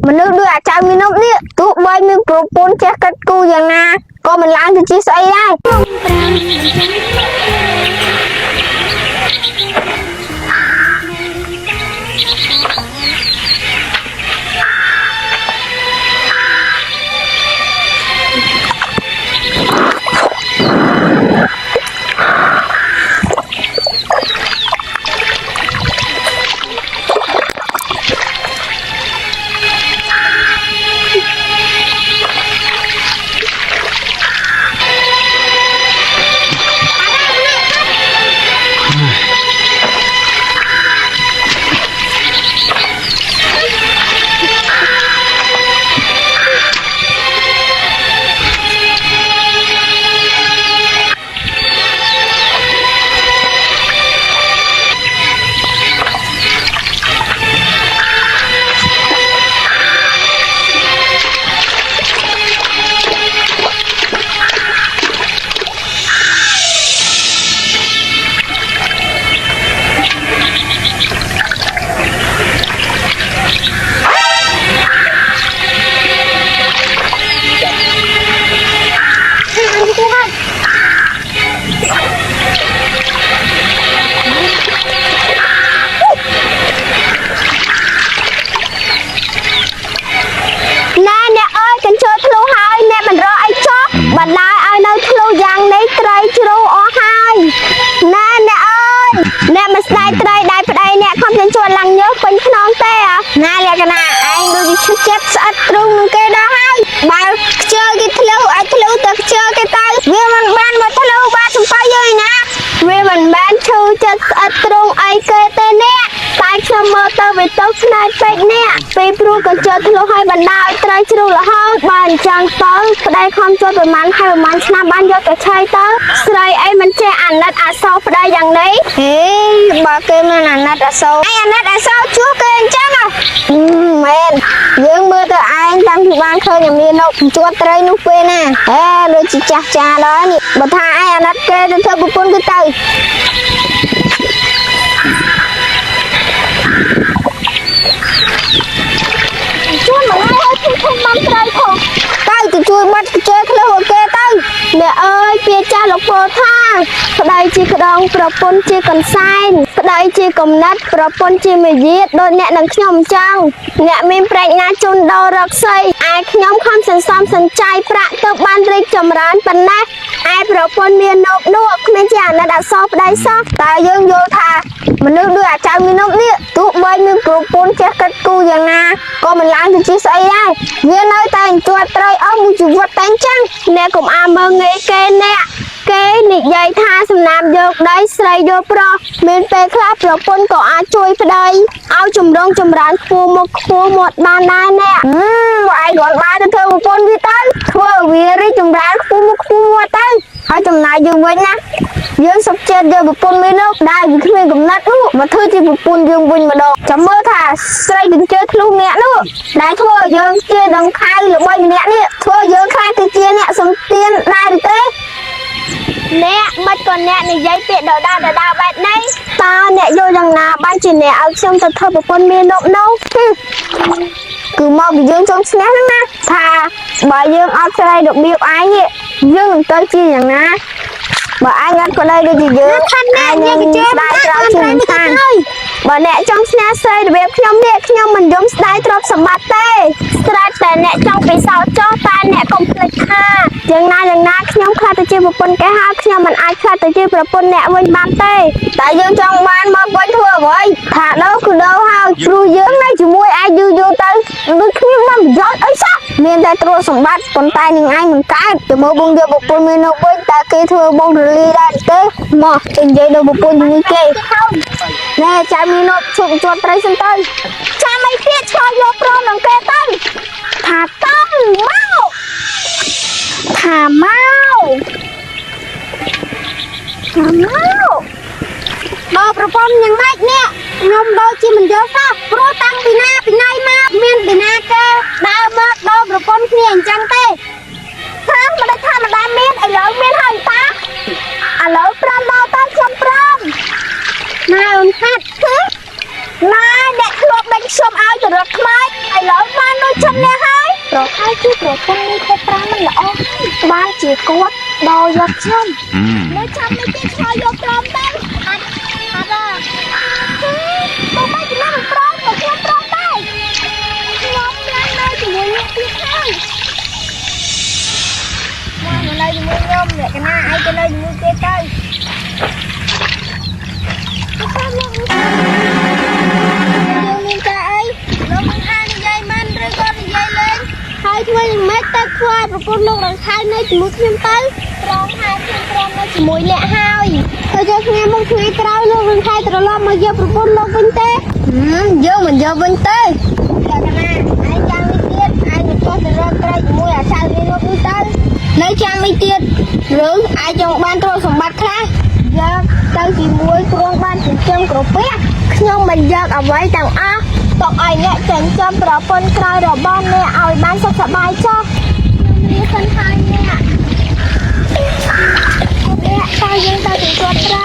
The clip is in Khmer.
មនុស្សដូចអាចៅមាននប់នេះទោះបីមានប្រពន្ធចេះកាត់គូយ៉ាងណាក៏មិនឡើងទៅជាស្អីដែរបណ្ដាឲ្យនៅធ្លុះយ៉ាងនេះត្រីជ្រូកអស់ហើយណែអ្នកអើយអ្នកមិនស្ដាយត្រីដែរប្តីអ្នកខំចិញ្ចួនឡើងញើសពេញខ្នងទេណាលក្ខណៈឯងដូចជាចិត្តស្អិតទ្រូងនឹងគេដល់ហើយបើខ្ជិលគេធ្លុះអាចធ្លុះទៅខ្ជិលគេទៅវាមិនបានមកធ្លុះបាទសំបីយើណាវាមិនបានឈឺចិត្តស្អិតទ្រូងអីគេទេអ្នកតែខ្ញុំមើលទៅវាទៅស្នេហ៍ពេកអ្នកពេលព្រោះក៏ជិលធ្លុះឲ្យបណ្ដាឲ្យត្រីជ្រូករហូតបើអញ្ចឹងទៅប្តីខំជួយប្រមាណហើយប្រមាណឆ្នាំបានយកទៅឆៃទៅស្រីអីមិនចេះអាណិតអាសូរប្តីយ៉ាងនេះហេបើគេមិនអាណិតអាសូរអាណិតអាសូរជួគេអញ្ចឹងមែនយើងមើលទៅឯងតាំងពីបានឃើញមាននៅជួតត្រីនោះពេលណាហេដូចជាចាស់ចាដល់នេះបើថាឯងអាណិតគេទៅធ្វើប្រពន្ធគេទៅជួយមកឲ្យខ្ញុំបានត្រីផងទៅជួយបាត់ជើធ្លុះឲ្យគេទៅអ្នកអើយពាចាស់លោកពោលថាប្តីជាក្តងប្រពន្ធជាកន្សែងប្តីជាកំណត់ប្រពន្ធជាមាយាទដូចអ្នកនឹងខ្ញុំអញ្ចឹងអ្នកមានប្រាជ្ញាជន់ដោរកសីឯខ្ញុំខំសន្សំសំចៃប្រាក់ទៅបានរីកចម្រើនប៉ុណ្ណេះឯប្រពន្ធមាននោបនោះគ្មានជាអាណិតអសរប្តីសោះតែយើងយល់ថាមនុស្សដូចអាចៅមាននោបនេះទោះបីមានប្រពន្ធចេះកាត់គូយ៉ាងណាក៏មិនឡើងទៅជាស្អីដែរវានៅតែជាប់ត្រីអស់មួយជីវិតតែអញ្ចឹងអ្នកកុំអាមើងងាយគេអ្នកគេនិយាយថាសំណាមយកដីស្រីយកប្រុសមានពេលខ្លះប្រពន្ធក៏អាចជួយប្តីឲ្យចម្រុងចម្រើនខ្ពស់មកខ្ពស់មាត់បានដែរអ្នកឯងគាត់បានទៅធ្វើប្រពន្ធវាទៅធ្វើវារីកចម្រើនខ្ពស់មកខ្ពស់មាត់ទៅហើយចំណាយយើងវិញណាយើងសុខចិត្តយកប្រពន្ធមាននោះដែលវាគ្មានកំណត់នោះមកធ្វើជាប្រពន្ធយើងវិញម្ដងចាំមើលថាស្រីនឹងជើធ្លុះអ្នកនោះដែលធ្វើឲ្យយើងជាដង្ខៅល្បីម្នាក់នេះធ្វើយើងខ្លាចទៅជាអ្នកសំទានដែរទេអ្នកមិនក៏អ្នកនិយាយពាក្យដដែលបែបនេះតើអ្នកយល់យ៉ាងណាបានជាអ្នកឲ្យខ្ញុំទៅធ្វើប្រពន្ធមាននោះគឺមកពីយើងចង់ឈ្នះហ្នឹងណាថាបើយើងអត់ស្រីរបៀបឯងយើងនឹងទៅជាយ៉ាងណាបើអញអត់ក៏ដូចជាយើងអញយើងជឿដែរត្រូវជាមិនខានបើអ្នកចង់ឈ្នះស្រីរបៀបខ្ញុំនេះខ្ញុំមិនយំស្ដាយទ្រព្យសម្បត្តិទេស្រាប់តែអ្នកចង់ពិសោធន៍ចោះតែអ្នកកុំភ្លេចថាយ៉ាងណាខ្ញុំខ្លាចទៅជាប្រពន្ធគេហើយខ្ញុំមិនអាចខ្លាចទៅជាប្រពន្ធអ្នកវិញបានទេតែយើងចង់បានមកវិញធ្វើអ្វីថាđâuគឺđâuហើយព្រោះយើងនៅជាមួយឯងយូរទៅដូចគ្មានបានប្រយោជន៍អីសោះមានតែទ្រព្យសម្បត្តិប៉ុន្តែនឹងឯងមិនកើតទៅមើលបងយកប្រពន្ធមាននៅវិញតែគេធ្វើបងរលីដែរទេមកទៅនិយាយដល់ប្រពន្ធជាមួយគេណែចាំមាននោះជប់ជាប់ត្រីសិនទៅចាំអីទៀតឆ្លោះយកព្រមនឹងគេទៅថាទៅមកថាមកដល់ប្រពន្ធយ៉ាងម៉េចនេះខ្ញុំដូចជាមិនយល់សោះព្រោះតាំងពីណាពីណៃមកមានពីណាគេដើរមកដល់ប្រពន្ធគ្នាអញ្ចឹងទេថាមិនได้ថាមិនដែលមានឥឡូវមានហើយតាឥឡូវប្រាំមកតាខ្ញុំប្រាំណែអូនហាត់ណែអ្នកធ្លាប់ដេញខ្ញុំឲ្យទៅរត់ខ្មោចឥឡូវបាន chấm nè hai rồi hai chú rồi con đi theo pra mình là ô ban chỉ có đò giọt chấm nếu chấm đi cái cho giọt prom bên ăn ăn à tôi mới chỉ mang prom còn không prom đây ngom lên đây chỉ muốn nhặt đi thôi ngom lên đây chỉ muốn ngom để cái na ai cái đây chỉ muốn kia cây hai thôi mấy tay khoa rồi con lông đằng khai nơi chỉ muốn thêm tới rong hai thêm rong nơi chỉ muốn lẹ hai tôi cho nghe mong thuê trao lông đằng khai rồi lo mà giờ con lông bên tê giờ mình giờ bên tê giờ cái này ai trang đi tiết ai được cho từ rong trai chỉ muốn là sao đi nó bên tê lấy trang đi tiết rồi ai trong ban tôi sòng bạc khác giờ tôi chỉ muốn con ban chỉ chân của bé nhưng mình giờ ở với tàu Aตกไอเนี่ยเจ๋งจำปลอบปนกลายดอกบอนเนี่ยเอาบ้านสบายจ้ะมีคนไทยเนี่ยเนี่ยตายังตาถึงตัวไตร